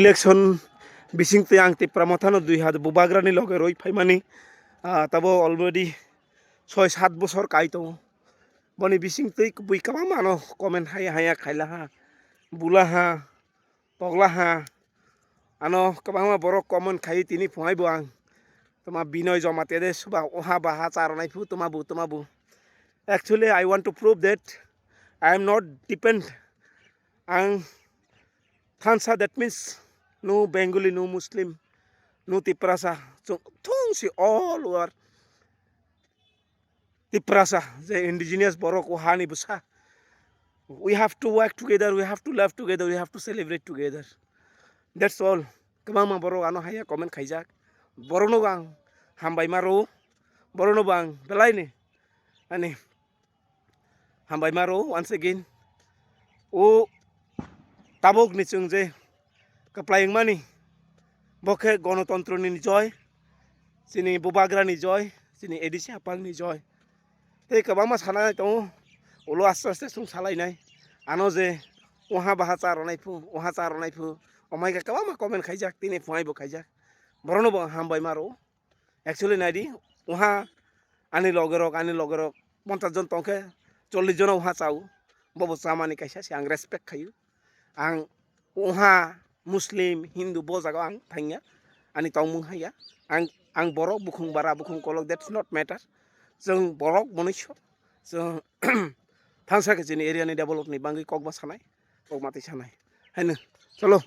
Election বিসিংতে আং তিপ্রা মাথানো 2000 বুবাগ্রানি লগে রই ফাইমানি তাবো অলরেডি 6-7 বছর কাইতো বনি বিসিংতে বুই কামা মানো কমেন্ট হাই হায়া খাইলা হা বুলা হা তগলা হা আনো কাবাংমা বড় কমেন্ট খাই তিনি ফুয়াইবো আং তোমা বিনয় জমাতে দে সুবা ওহা বাহা চারনাই ফু তোমাবু actually I want to prove that I am not depend ang Thansa, that means no Bengali, no Muslim, no Tiprasa. So, si all over Tiprasa, the indigenous Borok Ohani Busa. We have to work together, we have to live together, we have to celebrate together. That's all. Kamama Borok ano haya comment khaijak. Borono bang hambai maro. Borono bang belai ni. Ani hambai maro once again. O tabok ni chung je kaplayang mani bokhe গণতন্ত্র ni joy sini bubagra ni joy sini edisi apang ni joy ei kabama sana to ulo aste aste sung salai nai ano je oha baha charonai fu omai ka kabama comment khaijak tini fuai bo khaijak borono bo hambai maro actually naidi oha ani logerok 50 John tongke 40 John oha chau bobo chamani kaisa si ang respect khayu ang oha Muslim, Hindu, bozago ang thangya, ani tongmung haya, ang borok bukhung bara bukhung kolok, that's not matter. Jeng borok manusia, so thangsa ke jini area ni develop ni bangi kok ba sanai, kok mati sanai. Haino, chalo.